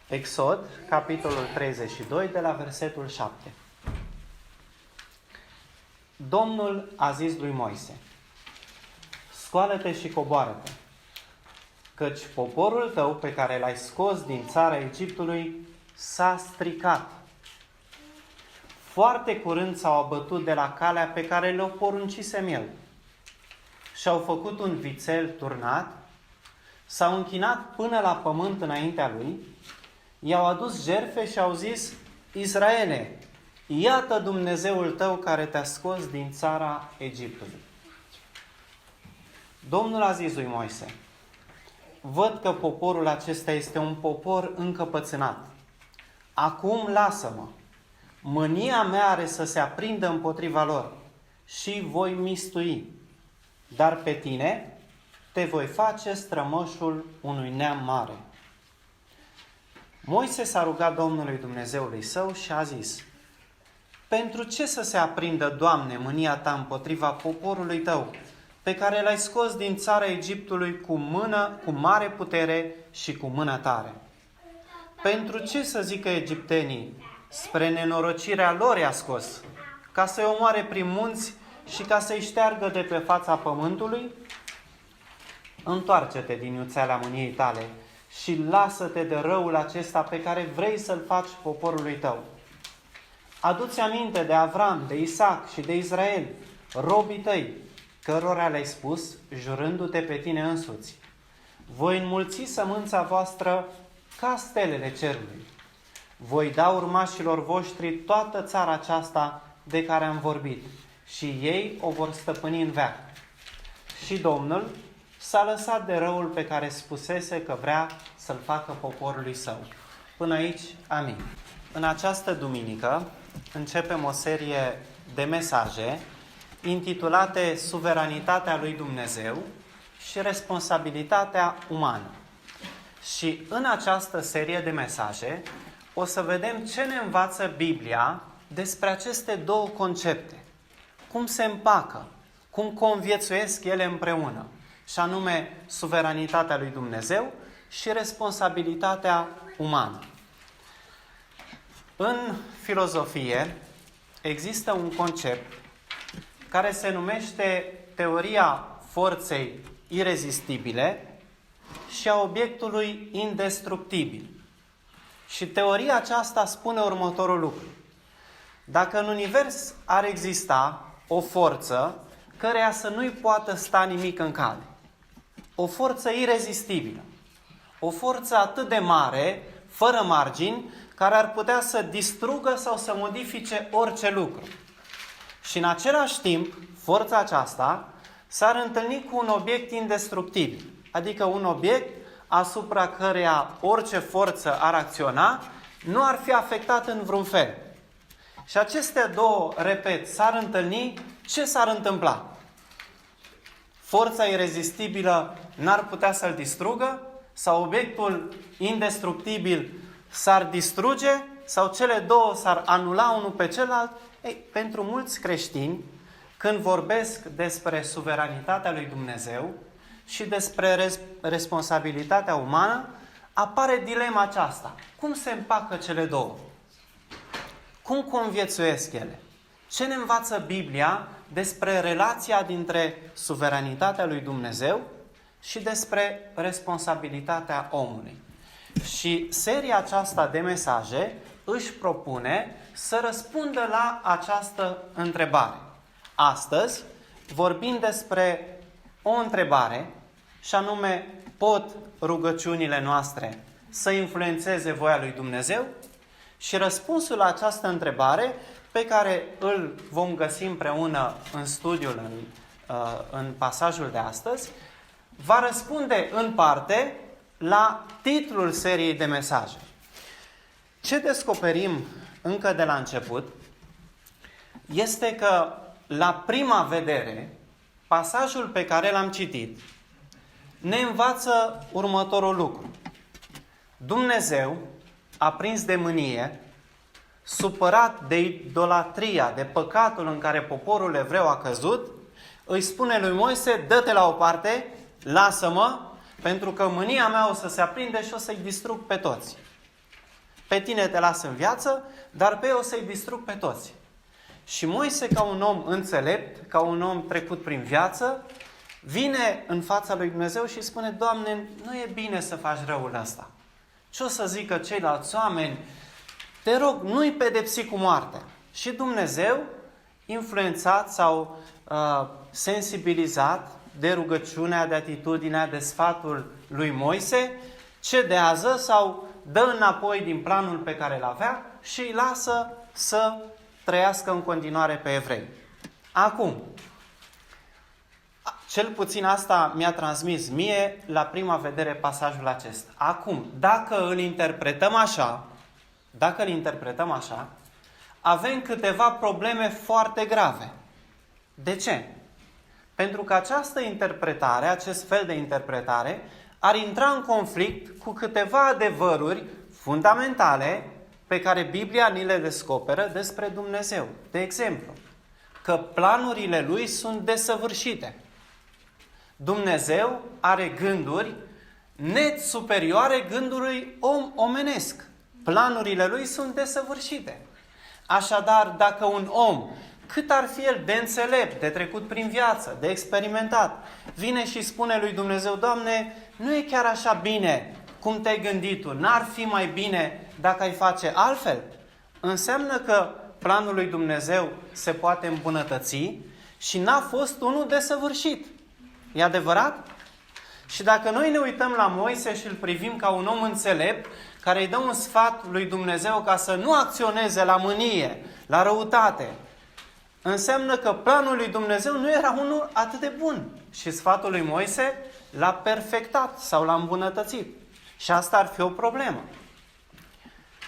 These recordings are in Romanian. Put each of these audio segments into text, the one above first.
Exod, capitolul 32, de la versetul 7. Domnul a zis lui Moise: scoală-te și coboară-te, căci poporul tău pe care l-ai scos din țara Egiptului s-a stricat. Foarte curând s-au abătut de la calea pe care le-o poruncisem eu. Și-au făcut un vițel turnat, s-au închinat până la pământ înaintea lui, i-au adus jertfe și au zis: Israele, iată Dumnezeul tău care te-a scos din țara Egiptului. Domnul a zis lui Moise: văd că poporul acesta este un popor încăpățânat. Acum lasă-mă. Mânia mea are să se aprindă împotriva lor și voi mistui. Dar pe tine te voi face strămoșul unui neam mare. Moise s-a rugat Domnului Dumnezeului său și a zis: pentru ce să se aprindă, Doamne, mânia ta împotriva poporului tău, pe care l-ai scos din țara Egiptului cu mare putere și cu mână tare? Pentru ce să zică egiptenii: spre nenorocirea lor i-a scos, ca să-i omoare prin munți și ca să-i șteargă de pe fața pământului? Întoarce-te din iuțeala mâniei tale și lasă-te de răul acesta pe care vrei să-l faci poporului tău. Adu-ți aminte de Avram, de Isaac și de Israel, robii tăi, cărora le-ai spus, jurându-te pe tine însuți: voi înmulți sămânța voastră ca stelele cerului. Voi da urmașilor voștri toată țara aceasta de care am vorbit și ei o vor stăpâni în veac. Și Domnul s-a lăsat de răul pe care spusese că vrea să-l facă poporului său. Până aici, amin. În această duminică începem o serie de mesaje intitulate Suveranitatea lui Dumnezeu și responsabilitatea umană. Și în această serie de mesaje o să vedem ce ne învață Biblia despre aceste două concepte. Cum se împacă, cum conviețuiesc ele împreună, și anume suveranitatea lui Dumnezeu și responsabilitatea umană. În filozofie există un concept care se numește teoria forței irezistibile și a obiectului indestructibil. Și teoria aceasta spune următorul lucru: dacă în univers ar exista o forță căreia să nu-i poată sta nimic în cale, o forță irezistibilă, o forță atât de mare, fără margini, care ar putea să distrugă sau să modifice orice lucru. Și în același timp, forța aceasta s-ar întâlni cu un obiect indestructibil, adică un obiect asupra căreia orice forță ar acționa nu ar fi afectat în vreun fel. Și acestea două, repet, s-ar întâlni, ce s-ar întâmpla? Forța irezistibilă n-ar putea să-l distrugă? Sau obiectul indestructibil s-ar distruge? Sau cele două s-ar anula unul pe celălalt? Ei, pentru mulți creștini, când vorbesc despre suveranitatea lui Dumnezeu și despre responsabilitatea umană, apare dilema aceasta. Cum se împacă cele două? Cum conviețuiesc ele? Ce ne învață Biblia despre relația dintre suveranitatea lui Dumnezeu și despre responsabilitatea omului? Și seria aceasta de mesaje își propune să răspundă la această întrebare. Astăzi vorbim despre o întrebare, și anume: pot rugăciunile noastre să influențeze voia lui Dumnezeu? Și răspunsul la această întrebare, pe care îl vom găsi împreună în studiul, în pasajul de astăzi, va răspunde în parte la titlul seriei de mesaje. Ce descoperim încă de la început este că, la prima vedere, pasajul pe care l-am citit ne învață următorul lucru. Dumnezeu, aprins de mânie, supărat de idolatria, de păcatul în care poporul evreu a căzut, îi spune lui Moise: dă-te la o parte, lasă-mă, pentru că mânia mea o să se aprinde și o să-i distrug pe toți. Pe tine te las în viață, dar pe ei o să-i distrug pe toți. Și Moise, ca un om înțelept, ca un om trecut prin viață, vine în fața lui Dumnezeu și spune: Doamne, nu e bine să faci răul ăsta. Ce o să zică ceilalți oameni? Te rog, nu-i pedepsi cu moartea. Și Dumnezeu, influențat sau sensibilizat de rugăciunea, de atitudinea, de sfatul lui Moise, cedează sau dă înapoi din planul pe care îl avea și îi lasă să trăiască în continuare pe evrei. Acum, cel puțin asta mi-a transmis mie la prima vedere pasajul acesta. Acum, dacă îl interpretăm așa, avem câteva probleme foarte grave. De ce? Pentru că această interpretare, acest fel de interpretare, ar intra în conflict cu câteva adevăruri fundamentale pe care Biblia ni le descoperă despre Dumnezeu. De exemplu, că planurile Lui sunt desăvârșite. Dumnezeu are gânduri net superioare gândului omenesc. Planurile Lui sunt desăvârșite. Așadar, dacă un om, cât ar fi el de înțelept, de trecut prin viață, de experimentat, vine și spune lui Dumnezeu: Doamne, nu e chiar așa bine cum te-ai gândit tu, n-ar fi mai bine dacă ai face altfel? Înseamnă că planul lui Dumnezeu se poate îmbunătăți și n-a fost unul desăvârșit. E adevărat? Și dacă noi ne uităm la Moise și îl privim ca un om înțelept, care îi dă un sfat lui Dumnezeu ca să nu acționeze la mânie, la răutate, înseamnă că planul lui Dumnezeu nu era unul atât de bun. Și sfatul lui Moise l-a perfectat sau l-a îmbunătățit. Și asta ar fi o problemă.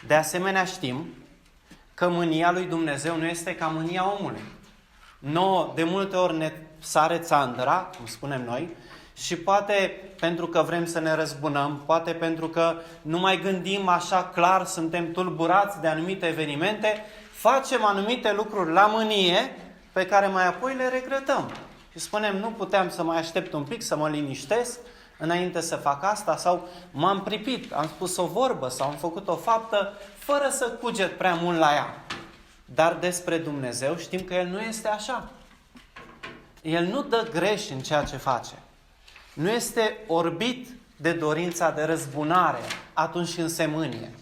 De asemenea, știm că mânia lui Dumnezeu nu este ca mânia omului. Nouă, de multe ori ne sare țandăra, cum spunem noi, și poate pentru că vrem să ne răzbunăm, poate pentru că nu mai gândim așa clar, suntem tulburați de anumite evenimente, facem anumite lucruri la mânie pe care mai apoi le regretăm. Și spunem: nu puteam să mai aștept un pic, să mă liniștesc înainte să fac asta, sau m-am pripit, am spus o vorbă sau am făcut o faptă fără să cuget prea mult la ea. Dar despre Dumnezeu știm că El nu este așa. El nu dă greș în ceea ce face. Nu este orbit de dorința de răzbunare atunci când se mânie.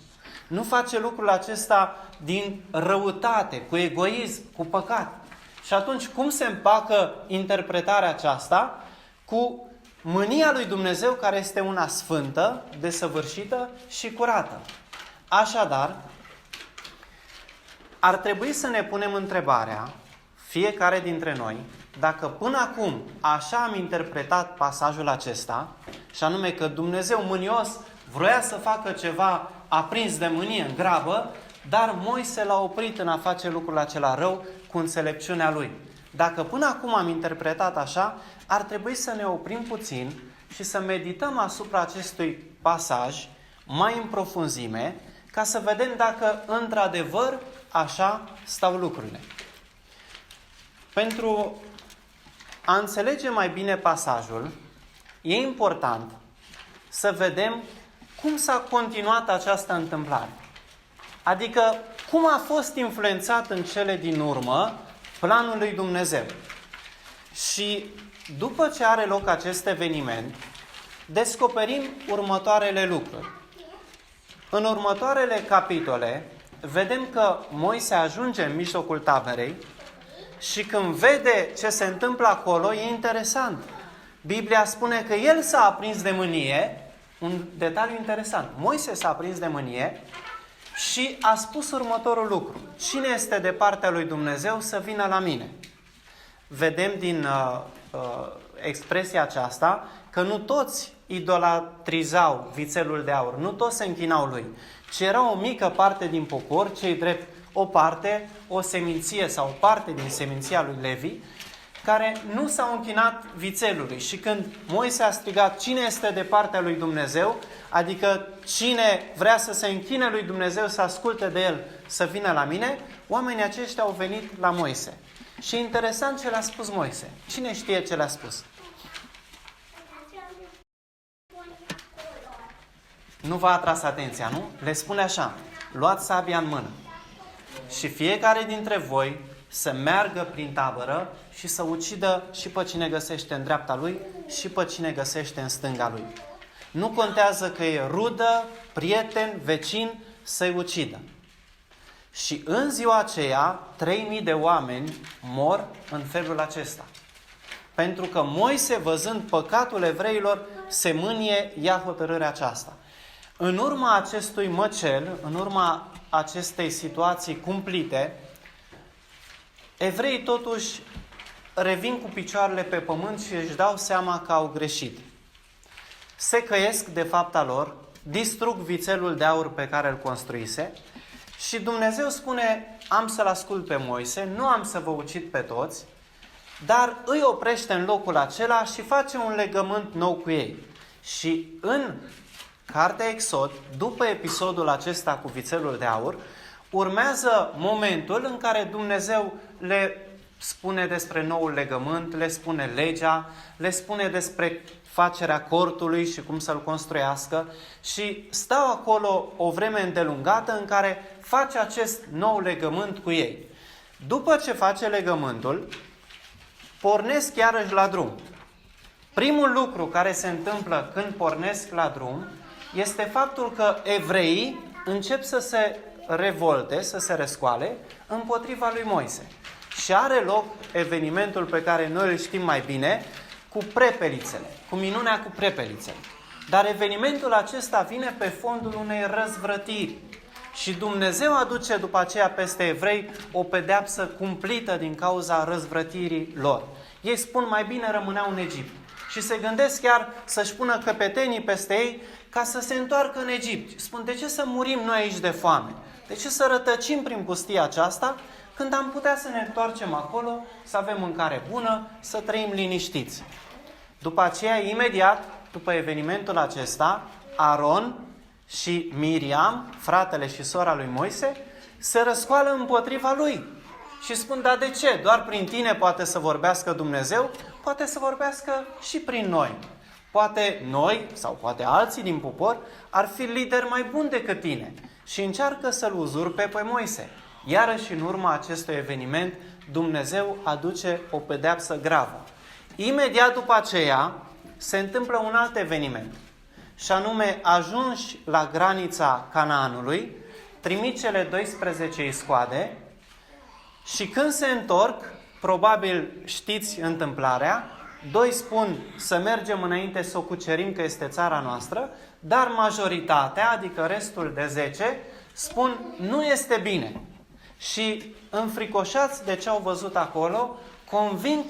Nu face lucrul acesta din răutate, cu egoism, cu păcat. Și atunci cum se împacă interpretarea aceasta cu mânia lui Dumnezeu, care este una sfântă, desăvârșită și curată? Așadar, ar trebui să ne punem întrebarea, fiecare dintre noi, dacă până acum așa am interpretat pasajul acesta, și anume că Dumnezeu mânios vroia să facă ceva aprins de mânie în grabă, dar Moise l-a oprit în a face lucrul acela rău cu înțelepciunea lui. Dacă până acum am interpretat așa, ar trebui să ne oprim puțin și să medităm asupra acestui pasaj mai în profunzime, ca să vedem dacă într-adevăr așa stau lucrurile. Pentru a înțelege mai bine pasajul, e important să vedem cum s-a continuat această întâmplare. Adică cum a fost influențat în cele din urmă planul lui Dumnezeu. Și după ce are loc acest eveniment, descoperim următoarele lucruri. În următoarele capitole, vedem că Moise ajunge în mijlocul taberei și când vede ce se întâmplă acolo, e interesant. Biblia spune că el s-a aprins de mânie, un detaliu interesant. Moise s-a aprins de mânie și a spus următorul lucru: cine este de partea lui Dumnezeu să vină la mine? Vedem din expresia aceasta că nu toți idolatrizau vițelul de aur, nu toți se închinau lui, ci era o mică parte din popor, cei drept o parte, o seminție sau o parte din seminția lui Levi, care nu s-au închinat vițelului. Și când Moise a strigat: cine este de partea lui Dumnezeu, adică cine vrea să se închine lui Dumnezeu, să asculte de el, să vină la mine, oamenii aceștia au venit la Moise. Și interesant ce le-a spus Moise. Cine știe ce le-a spus? Nu v-a atras atenția, nu? Le spune așa: luați sabia în mână și fiecare dintre voi să meargă prin tabără și să ucidă și pe cine găsește în dreapta lui și pe cine găsește în stânga lui. Nu contează că e rudă, prieten, vecin, să-i ucidă. Și în ziua aceea, 3000 de oameni mor în felul acesta. Pentru că Moise, văzând păcatul evreilor, se mânie, ia hotărârea aceasta. În urma acestui măcel, în urma acestei situații cumplite, evreii totuși revin cu picioarele pe pământ și își dau seama că au greșit. Se căiesc de fapta lor, distrug vițelul de aur pe care îl construise și Dumnezeu spune: am să-l ascult pe Moise, nu am să vă ucid pe toți, dar îi oprește în locul acela și face un legământ nou cu ei. Și în Cartea Exod, după episodul acesta cu vițelul de aur, urmează momentul în care Dumnezeu le spune despre noul legământ, le spune legea, le spune despre facerea cortului și cum să-l construiască și stau acolo o vreme îndelungată în care face acest nou legământ cu ei. După ce face legământul, pornesc iarăși la drum. Primul lucru care se întâmplă când pornesc la drum este faptul că evreii încep să se revolte, să se răscoale împotriva lui Moise. Și are loc evenimentul pe care noi îl știm mai bine, cu prepelițele, cu minunea cu prepelițele. Dar evenimentul acesta vine pe fondul unei răzvrătiri. Și Dumnezeu aduce după aceea peste evrei o pedeapsă cumplită din cauza răzvrătirii lor. Ei spun: mai bine rămâneau în Egipt. Și se gândesc chiar să-și pună căpetenii peste ei ca să se întoarcă în Egipt. Spun: de ce să murim noi aici de foame? De ce să rătăcim prin pustia aceasta când am putea să ne întoarcem acolo, să avem mâncare bună, să trăim liniștiți? După aceea, imediat, după evenimentul acesta, Aron și Miriam, fratele și sora lui Moise, se răscoală împotriva lui. Și spun: dar de ce? Doar prin tine poate să vorbească Dumnezeu? Poate să vorbească și prin noi. Poate noi, sau poate alții din popor, ar fi lideri mai buni decât tine. Și încearcă să-l uzurpe pe Moise. Iarăși, în urma acestui eveniment, Dumnezeu aduce o pedeapsă gravă. Imediat după aceea, se întâmplă un alt eveniment. Și anume, ajunși la granița Canaanului, trimit cele 12 iscoade și când se întorc, probabil știți întâmplarea, 2 spun să mergem înainte să o cucerim, că este țara noastră, dar majoritatea, adică restul de 10, spun: nu este bine. Și înfricoșați de ce au văzut acolo, conving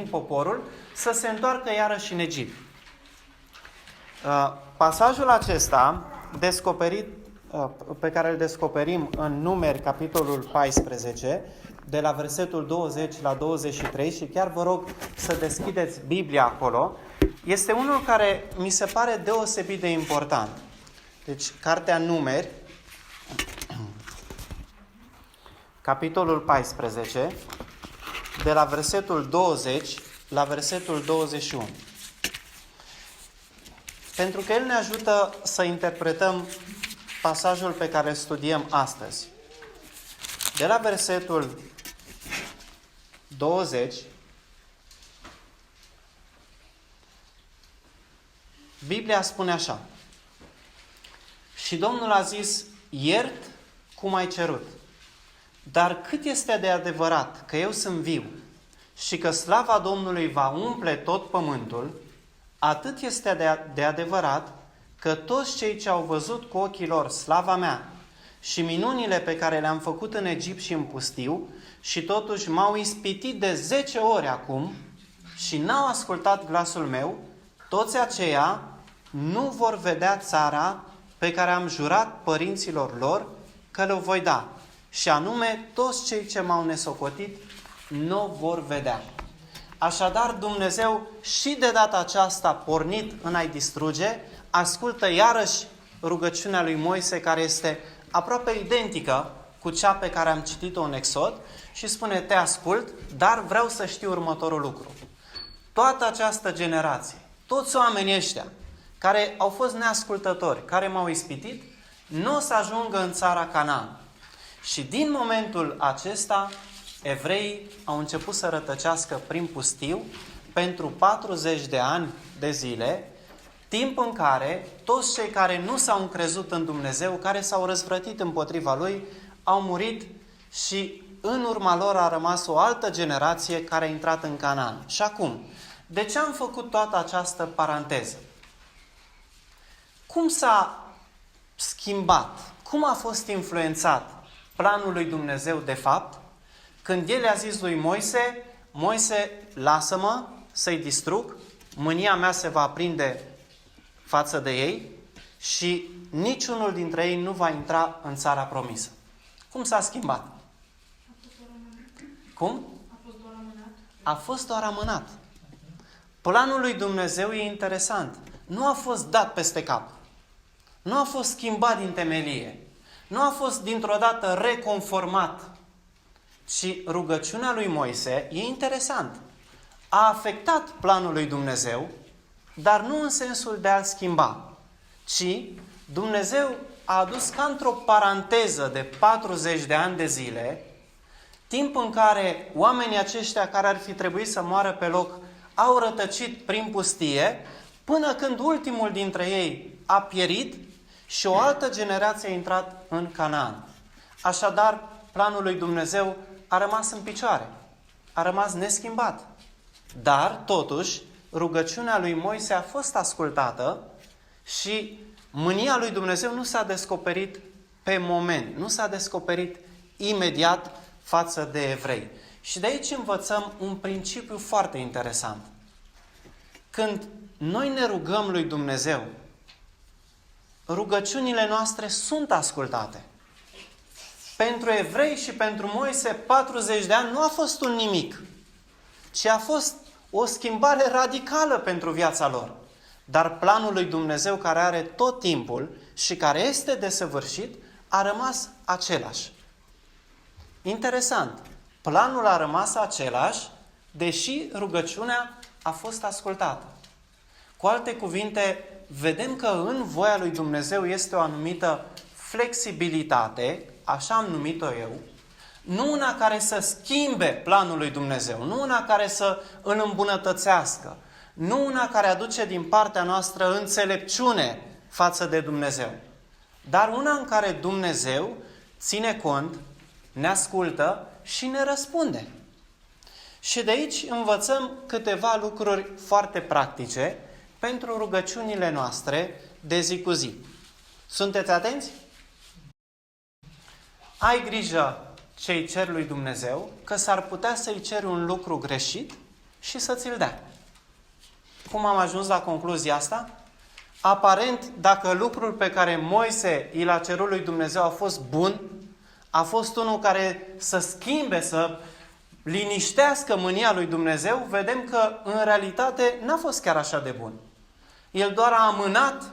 poporul să se întoarcă iarăși în Egipt. Pasajul acesta descoperit, pe care îl descoperim în Numeri, capitolul 14, de la versetul 20 la 23, și chiar vă rog să deschideți Biblia acolo, este unul care mi se pare deosebit de important. Deci, Cartea Numeri, capitolul 14, de la versetul 20 la versetul 21. Pentru că el ne ajută să interpretăm pasajul pe care îl studiem astăzi. De la versetul 20, Biblia spune așa: și Domnul a zis: iert cum ai cerut, dar cât este de adevărat că eu sunt viu și că slava Domnului va umple tot pământul, atât este de adevărat că toți cei ce au văzut cu ochii lor slava mea și minunile pe care le-am făcut în Egipt și în pustiu, și totuși m-au ispitit de 10 ori acum și n-au ascultat glasul meu, toți aceia nu vor vedea țara pe care am jurat părinților lor că le voi da. Și anume, toți cei ce m-au nesocotit nu o vor vedea. Așadar, Dumnezeu și de data aceasta, pornit în a-i distruge, ascultă iarăși rugăciunea lui Moise, care este aproape identică cu cea pe care am citit-o în Exod, și spune: te ascult, dar vreau să știu următorul lucru. Toată această generație, toți oamenii ăștia care au fost neascultători, care m-au ispitit, nu o să ajungă în țara Canaan. Și din momentul acesta, evreii au început să rătăcească prin pustiu pentru 40 de ani de zile, timp în care toți cei care nu s-au încrezut în Dumnezeu, care s-au răzvrătit împotriva Lui, au murit și în urma lor a rămas o altă generație care a intrat în Canaan. Și acum, de ce am făcut toată această paranteză? Cum s-a schimbat? Cum a fost influențat planul lui Dumnezeu de fapt, când El a zis lui Moise: Moise, lasă-mă să-i distrug, mânia mea se va aprinde față de ei și niciunul dintre ei nu va intra în țara promisă. Cum s-a schimbat? Cum? A fost doar amânat. Planul lui Dumnezeu e interesant. Nu a fost dat peste cap. Nu a fost schimbat din temelie. Nu a fost dintr-o dată reconformat. Ci rugăciunea lui Moise, e interesant, a afectat planul lui Dumnezeu, dar nu în sensul de a-l schimba, ci Dumnezeu a adus ca într-o paranteză de 40 de ani de zile, timp în care oamenii aceștia care ar fi trebuit să moară pe loc au rătăcit prin pustie, până când ultimul dintre ei a pierit și o altă generație a intrat în Canaan. Așadar, planul lui Dumnezeu a rămas în picioare, a rămas neschimbat. Dar, totuși, rugăciunea lui Moise a fost ascultată și mânia lui Dumnezeu nu s-a descoperit pe moment, nu s-a descoperit imediat față de evrei. Și de aici învățăm un principiu foarte interesant. Când noi ne rugăm lui Dumnezeu, rugăciunile noastre sunt ascultate. Pentru evrei și pentru Moise, 40 de ani nu a fost un nimic, ci a fost o schimbare radicală pentru viața lor. Dar planul lui Dumnezeu, care are tot timpul și care este desăvârșit, a rămas același. Interesant, planul a rămas același, deși rugăciunea a fost ascultată. Cu alte cuvinte, vedem că în voia lui Dumnezeu este o anumită flexibilitate, așa am numit-o eu, nu una care să schimbe planul lui Dumnezeu, nu una care să îl îmbunătățească, nu una care aduce din partea noastră înțelepciune față de Dumnezeu, dar una în care Dumnezeu ține cont, ne ascultă și ne răspunde. Și de aici învățăm câteva lucruri foarte practice pentru rugăciunile noastre de zi cu zi. Sunteți atenți? Ai grijă ce-i cer lui Dumnezeu, că s-ar putea să-i ceri un lucru greșit și să ți-l dea. Cum am ajuns la concluzia asta? Aparent, dacă lucrul pe care Moise i l-a cerut lui Dumnezeu a fost bun, a fost unul care să schimbe, să liniștească mânia lui Dumnezeu, vedem că în realitate n-a fost chiar așa de bun. El doar a amânat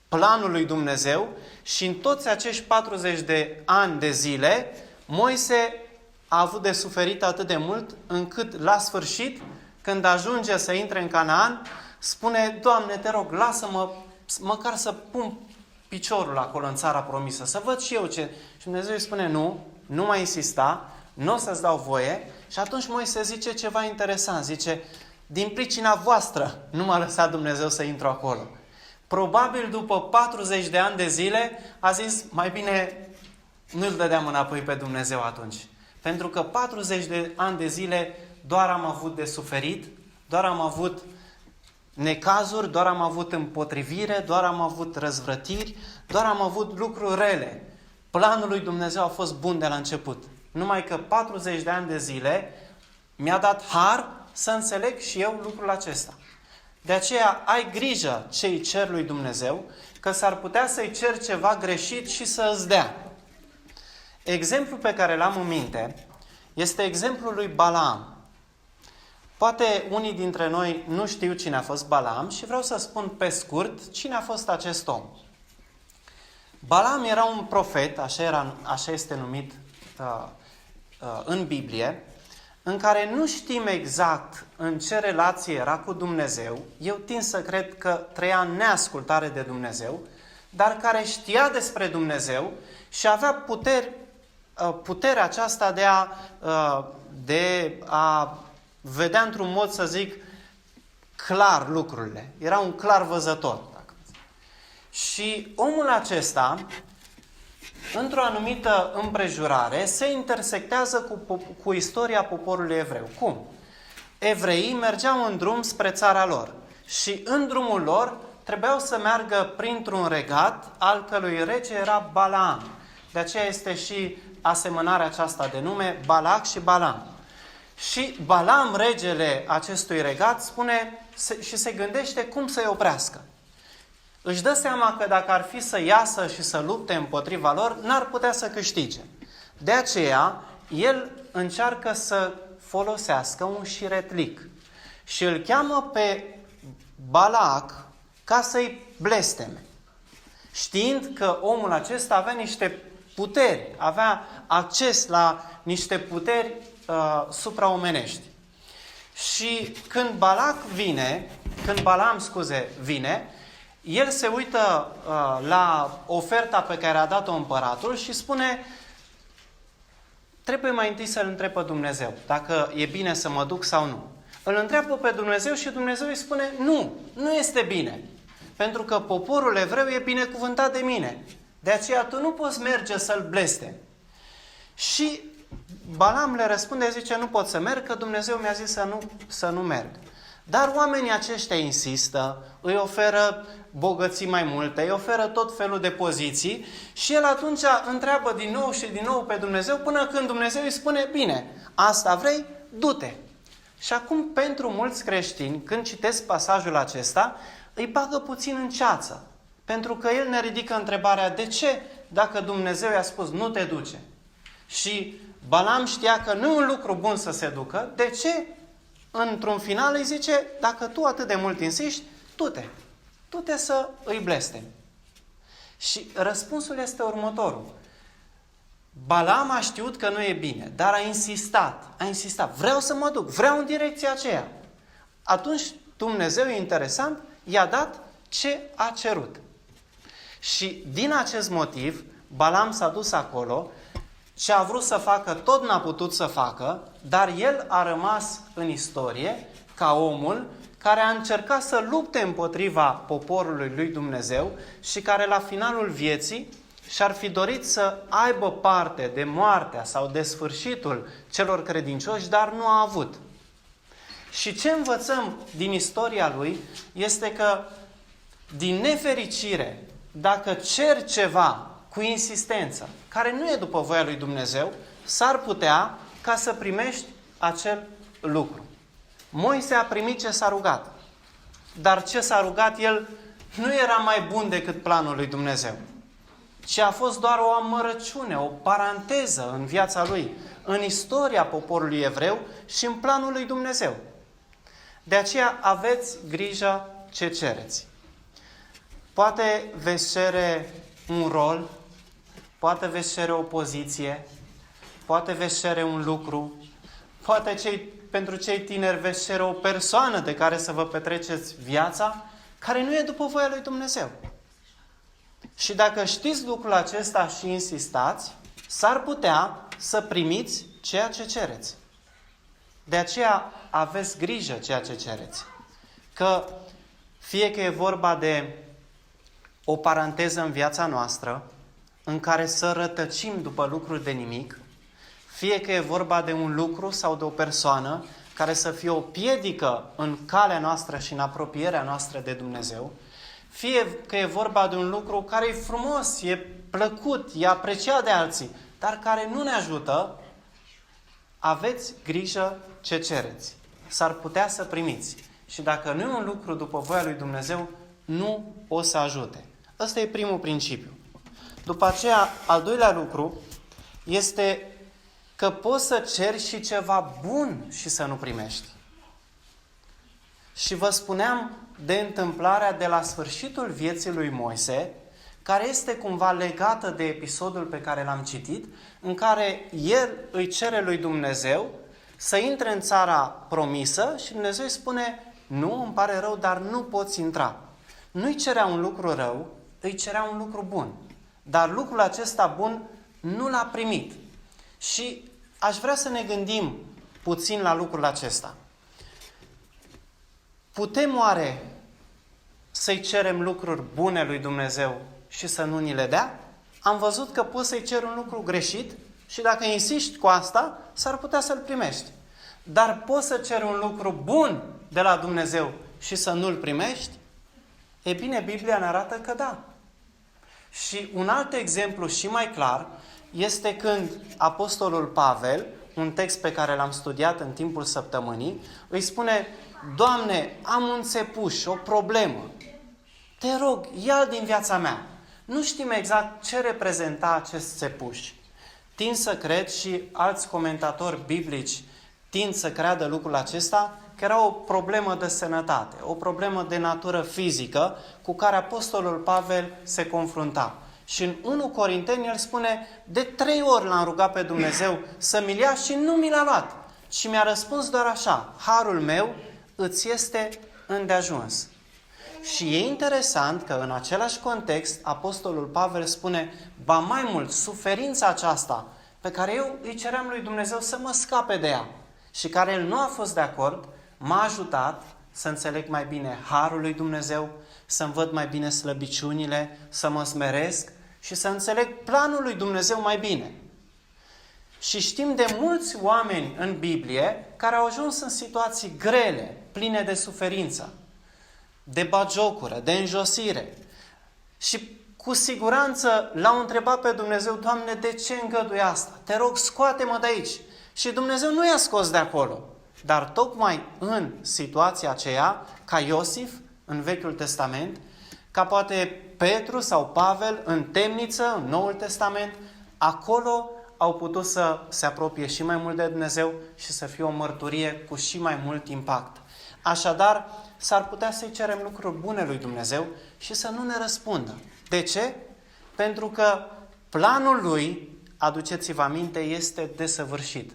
planul lui Dumnezeu și în toți acești 40 de ani de zile, Moise a avut de suferit atât de mult, încât la sfârșit, când ajunge să intre în Canaan, spune: Doamne, te rog, lasă-mă măcar să pun piciorul acolo în țara promisă, să văd și eu ce... Și Dumnezeu îi spune: nu mai insista, nu o să-ți dau voie. Și atunci Moise zice ceva interesant, zice: din pricina voastră nu m-a lăsat Dumnezeu să intru acolo. Probabil după 40 de ani de zile a zis: mai bine nu-l dădeam înapoi pe Dumnezeu atunci. Pentru că 40 de ani de zile doar am avut de suferit, doar am avut necazuri, doar am avut împotrivire, doar am avut răzvrătiri, doar am avut lucruri rele. Planul lui Dumnezeu a fost bun de la început. Numai că 40 de ani de zile mi-a dat har să înțeleg și eu lucrul acesta. De aceea ai grijă ce-i cer lui Dumnezeu, că s-ar putea să-i cer ceva greșit și să îți dea. Exemplul pe care l-am în minte este exemplul lui Balaam. Poate unii dintre noi nu știu cine a fost Balaam și vreau să spun pe scurt cine a fost acest om. Balaam era un profet, așa este numit în Biblie, în care nu știm exact în ce relație era cu Dumnezeu, eu tind să cred că trăia în neascultare de Dumnezeu, dar care știa despre Dumnezeu și avea puterea aceasta de a vedea într-un mod, să zic, clar lucrurile. Era un clar văzător. Și omul acesta, într-o anumită împrejurare, se intersectează cu istoria poporului evreu. Cum? Evreii mergeau în drum spre țara lor și în drumul lor trebuiau să meargă printr-un regat al cărui rege era Balaam. De aceea este și asemănarea aceasta de nume, Balac și Balaam. Și Balaam, regele acestui regat, spune și se gândește cum să-i oprească. Își dă seama că dacă ar fi să iasă și să lupte împotriva lor, n-ar putea să câștige. De aceea, el încearcă să folosească un șiretlic și îl cheamă pe Balac ca să-i blesteme. Știind că omul acesta avea niște puteri, avea acces la niște puteri supraomenești. Și când Balaam vine, el se uită la oferta pe care a dat-o împăratul și spune: trebuie mai întâi să-L întreb pe Dumnezeu dacă e bine să mă duc sau nu. Îl întreabă pe Dumnezeu și Dumnezeu îi spune: nu este bine, pentru că poporul evreu e binecuvântat de mine. De aceea tu nu poți merge să-l blestemi. Și Balaam le răspunde, zice: nu pot să merg, că Dumnezeu mi-a zis să nu merg. Dar oamenii aceștia insistă, îi oferă bogății mai multe, îi oferă tot felul de poziții și el atunci întreabă din nou și din nou pe Dumnezeu până când Dumnezeu îi spune: bine, asta vrei? Du-te. Și acum, pentru mulți creștini, când citesc pasajul acesta, îi bagă puțin în ceață. Pentru că el ne ridică întrebarea: de ce, dacă Dumnezeu i-a spus nu te duce? Și Balaam știa că nu e un lucru bun să se ducă, de ce într-un final îi zice: dacă tu atât de mult insiști, du-te să îi blestemi. Și răspunsul este următorul. Balaam a știut că nu e bine, dar a insistat. Vreau să mă duc, vreau în direcția aceea. Atunci Dumnezeu, e interesant, i-a dat ce a cerut. Și din acest motiv, Balaam s-a dus acolo, ce a vrut să facă, tot n-a putut să facă, dar el a rămas în istorie ca omul care a încercat să lupte împotriva poporului lui Dumnezeu și care la finalul vieții și-ar fi dorit să aibă parte de moartea sau de sfârșitul celor credincioși, dar nu a avut. Și ce învățăm din istoria lui este că, din nefericire, dacă ceri ceva cu insistență, care nu e după voia lui Dumnezeu, s-ar putea ca să primești acel lucru. Moise a primit ce s-a rugat, dar ce s-a rugat el nu era mai bun decât planul lui Dumnezeu, ci a fost doar o amărăciune, o paranteză în viața lui, în istoria poporului evreu și în planul lui Dumnezeu. De aceea aveți grijă ce cereți. Poate veți cere un rol, poate veți cere o poziție, poate veți cere un lucru, poate pentru cei tineri veți cere o persoană de care să vă petreceți viața, care nu e după voia lui Dumnezeu. Și dacă știți lucrul acesta și insistați, s-ar putea să primiți ceea ce cereți. De aceea aveți grijă ceea ce cereți. Că fie că e vorba de o paranteză în viața noastră, în care să rătăcim după lucruri de nimic, fie că e vorba de un lucru sau de o persoană care să fie o piedică în calea noastră și în apropierea noastră de Dumnezeu, fie că e vorba de un lucru care e frumos, e plăcut, e apreciat de alții, dar care nu ne ajută, aveți grijă ce cereți. S-ar putea să primiți. Și dacă nu e un lucru după voia lui Dumnezeu, nu o să ajute. Ăsta e primul principiu. După aceea, al doilea lucru este că poți să ceri și ceva bun și să nu primești. Și vă spuneam de întâmplarea de la sfârșitul vieții lui Moise, care este cumva legată de episodul pe care l-am citit, în care el îi cere lui Dumnezeu să intre în țara promisă și Dumnezeu îi spune, nu, îmi pare rău, dar nu poți intra. Nu-i cerea un lucru rău, îi cerea un lucru bun. Dar lucrul acesta bun nu l-a primit. Și aș vrea să ne gândim puțin la lucrul acesta. Putem oare să-i cerem lucruri bune lui Dumnezeu și să nu ni le dea? Am văzut că poți să-i ceri un lucru greșit și dacă insiști cu asta, s-ar putea să-l primești. Dar poți să ceri un lucru bun de la Dumnezeu și să nu-l primești? E bine, Biblia ne arată că da. Și un alt exemplu și mai clar este când Apostolul Pavel, un text pe care l-am studiat în timpul săptămânii, îi spune, Doamne, am un țepuș, o problemă. Te rog, ia-l din viața mea. Nu știm exact ce reprezenta acest țepuș. Tind să cred și alți comentatori biblici tind să creadă lucrul acesta, că era o problemă de sănătate, o problemă de natură fizică cu care Apostolul Pavel se confrunta. Și în 1 Corinteni el spune, de 3 ori l-am rugat pe Dumnezeu să mi-l ia și nu mi l-a luat. Și mi-a răspuns doar așa, harul meu îți este îndeajuns. Și e interesant că în același context Apostolul Pavel spune, ba mai mult, suferința aceasta pe care eu îi ceream lui Dumnezeu să mă scape de ea și care el nu a fost de acord, m-a ajutat să înțeleg mai bine harul lui Dumnezeu, să-mi văd mai bine slăbiciunile, să mă smeresc și să înțeleg planul lui Dumnezeu mai bine. Și știm de mulți oameni în Biblie care au ajuns în situații grele, pline de suferință, de bagiocură, de înjosire. Și cu siguranță l-au întrebat pe Dumnezeu, Doamne, de ce îngădui asta? Te rog, scoate-mă de aici. Și Dumnezeu nu i-a scos de acolo. Dar tocmai în situația aceea, ca Iosif în Vechiul Testament, ca poate Petru sau Pavel în temniță, în Noul Testament, acolo au putut să se apropie și mai mult de Dumnezeu și să fie o mărturie cu și mai mult impact. Așadar, s-ar putea să-i cerem lucruri bune lui Dumnezeu și să nu ne răspundă. De ce? Pentru că planul lui, aduceți-vă aminte, este desăvârșit.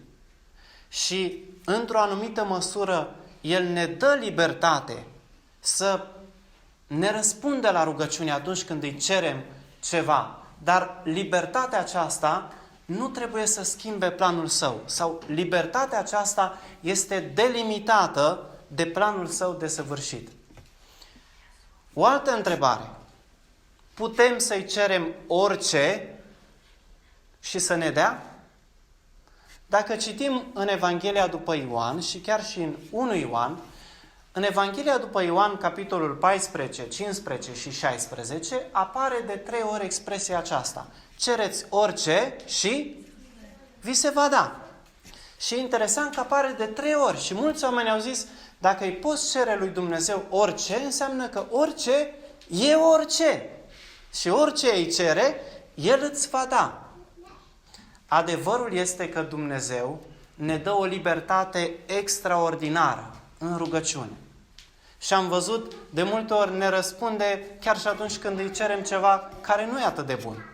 Și, într-o anumită măsură, el ne dă libertate să ne răspundă la rugăciune atunci când îi cerem ceva. Dar libertatea aceasta nu trebuie să schimbe planul său. Sau libertatea aceasta este delimitată de planul său desăvârșit. O altă întrebare. Putem să-i cerem orice și să ne dea? Dacă citim în Evanghelia după Ioan și chiar și în 1 Ioan, în Evanghelia după Ioan, capitolul 14, 15 și 16, apare de 3 ori expresia aceasta. Cereți orice și vi se va da. Și e interesant că apare de 3 ori și mulți oameni au zis, dacă îi poți cere lui Dumnezeu orice, înseamnă că orice e orice. Și orice îi cere, El îți va da. Adevărul este că Dumnezeu ne dă o libertate extraordinară în rugăciune. Și am văzut, de multe ori ne răspunde chiar și atunci când îi cerem ceva care nu e atât de bun.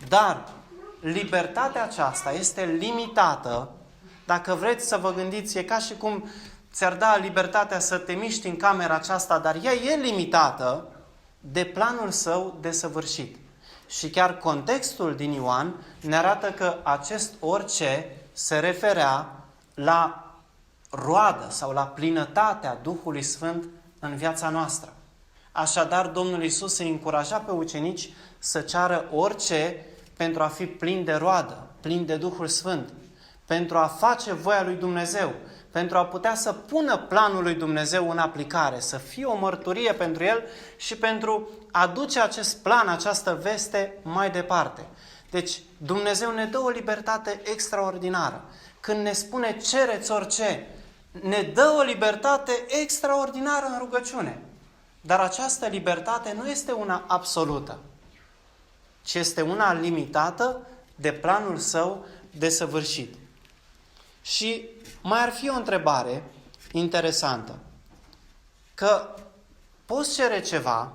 Dar libertatea aceasta este limitată. Dacă vreți să vă gândiți, e ca și cum ți-ar da libertatea să te miști în camera aceasta, dar ea e limitată de planul său desăvârșit. Și chiar contextul din Ioan ne arată că acest orice se referea la roadă sau la plinătatea Duhului Sfânt în viața noastră. Așadar, Domnul Iisus îi încuraja pe ucenici să ceară orice pentru a fi plin de roadă, plin de Duhul Sfânt, pentru a face voia lui Dumnezeu, pentru a putea să pună planul lui Dumnezeu în aplicare, să fie o mărturie pentru el și pentru a duce acest plan, această veste mai departe. Deci Dumnezeu ne dă o libertate extraordinară. Când ne spune cereți orice, ne dă o libertate extraordinară în rugăciune. Dar această libertate nu este una absolută, ci este una limitată de planul său desăvârșit. Și mai ar fi o întrebare interesantă. Că poți cere ceva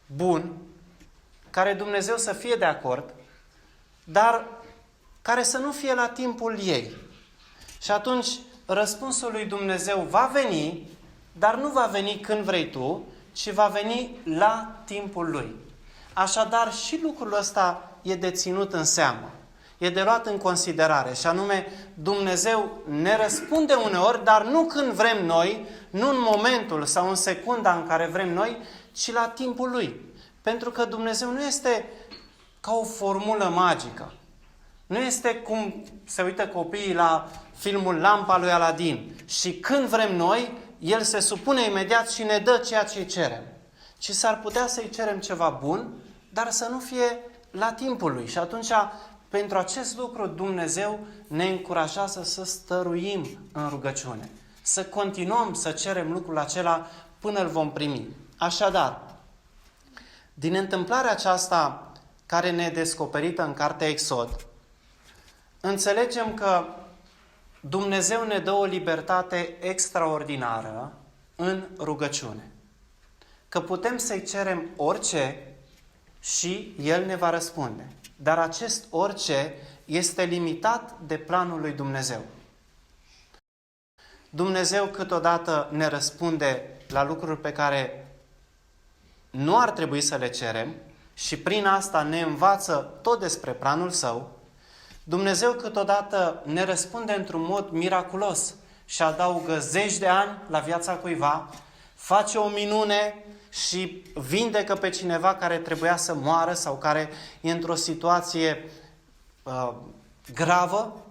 bun, care Dumnezeu să fie de acord, dar care să nu fie la timpul ei. Și atunci răspunsul lui Dumnezeu va veni, dar nu va veni când vrei tu, ci va veni la timpul lui. Așadar, și lucrul ăsta e de ținut în seamă. E de luat în considerare, și anume Dumnezeu ne răspunde uneori, dar nu când vrem noi, nu în momentul sau în secunda în care vrem noi, ci la timpul Lui. Pentru că Dumnezeu nu este ca o formulă magică. Nu este cum se uită copiii la filmul Lampa lui Aladin și când vrem noi, El se supune imediat și ne dă ceea ce îi cerem. Ci s-ar putea să-i cerem ceva bun, dar să nu fie la timpul Lui. Și atunci, pentru acest lucru, Dumnezeu ne încurajează să stăruim în rugăciune. Să continuăm să cerem lucrul acela până îl vom primi. Așadar, din întâmplarea aceasta care ne e descoperită în cartea Exod, înțelegem că Dumnezeu ne dă o libertate extraordinară în rugăciune. Că putem să-i cerem orice și El ne va răspunde. Dar acest orice este limitat de planul lui Dumnezeu. Dumnezeu câteodată ne răspunde la lucruri pe care nu ar trebui să le cerem și prin asta ne învață tot despre planul Său. Dumnezeu câteodată ne răspunde într-un mod miraculos și adaugă zeci de ani la viața cuiva, face o minune și vindecă pe cineva care trebuia să moară sau care e într-o situație gravă.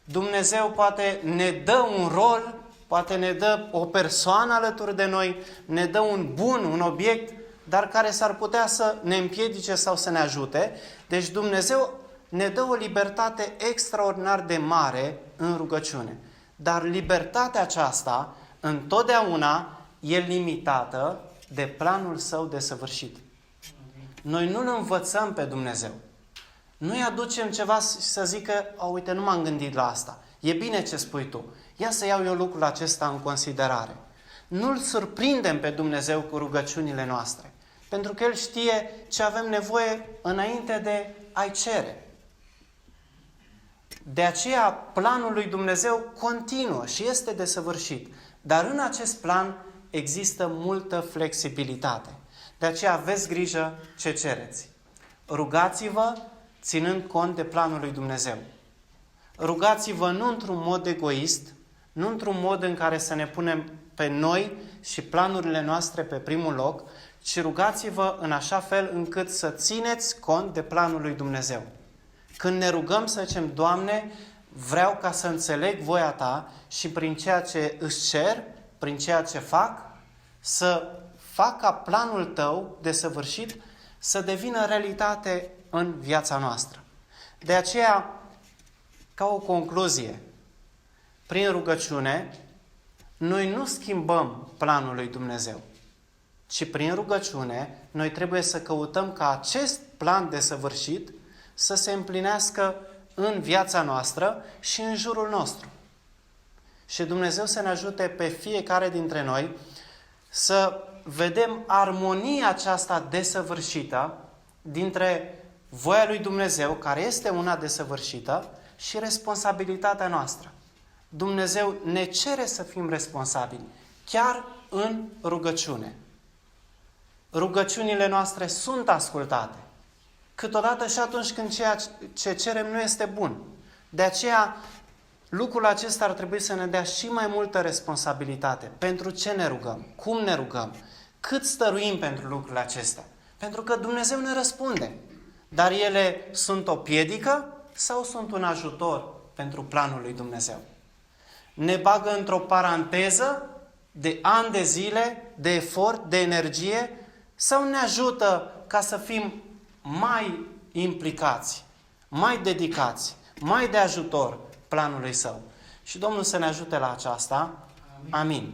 Dumnezeu poate ne dă un rol, poate ne dă o persoană alături de noi, ne dă un bun, un obiect, dar care s-ar putea să ne împiedice sau să ne ajute. Deci Dumnezeu ne dă o libertate extraordinar de mare în rugăciune. Dar libertatea aceasta întotdeauna e limitată de planul Său desăvârșit. Noi nu-L învățăm pe Dumnezeu. Nu-i aducem ceva să zică, uite, nu m-am gândit la asta. E bine ce spui tu. Ia să iau eu lucrul acesta în considerare. Nu-L surprindem pe Dumnezeu cu rugăciunile noastre. Pentru că El știe ce avem nevoie înainte de a-i cere. De aceea, planul lui Dumnezeu continuă și este desăvârșit. Dar în acest plan există multă flexibilitate. De aceea aveți grijă ce cereți. Rugați-vă ținând cont de planul lui Dumnezeu. Rugați-vă nu într-un mod egoist, nu într-un mod în care să ne punem pe noi și planurile noastre pe primul loc, ci rugați-vă în așa fel încât să țineți cont de planul lui Dumnezeu. Când ne rugăm să zicem, Doamne, vreau ca să înțeleg voia Ta și prin ceea ce îți cer, prin ceea ce fac, să fac ca planul Tău desăvârșit să devină realitate în viața noastră. De aceea, ca o concluzie, prin rugăciune, noi nu schimbăm planul lui Dumnezeu, ci prin rugăciune noi trebuie să căutăm ca acest plan desăvârșit să se împlinească în viața noastră și în jurul nostru. Și Dumnezeu să ne ajute pe fiecare dintre noi să vedem armonia aceasta desăvârșită dintre voia lui Dumnezeu, care este una desăvârșită, și responsabilitatea noastră. Dumnezeu ne cere să fim responsabili, chiar în rugăciune. Rugăciunile noastre sunt ascultate. Câteodată și atunci când ceea ce cerem nu este bun. De aceea, lucrul acesta ar trebui să ne dea și mai multă responsabilitate. Pentru ce ne rugăm? Cum ne rugăm? Cât stăruim pentru lucrurile acestea? Pentru că Dumnezeu ne răspunde. Dar ele sunt o piedică sau sunt un ajutor pentru planul lui Dumnezeu? Ne bagă într-o paranteză de ani de zile, de efort, de energie, sau ne ajută ca să fim mai implicați, mai dedicați, mai de ajutor planului Său. Și Domnul să ne ajute la aceasta. Amin.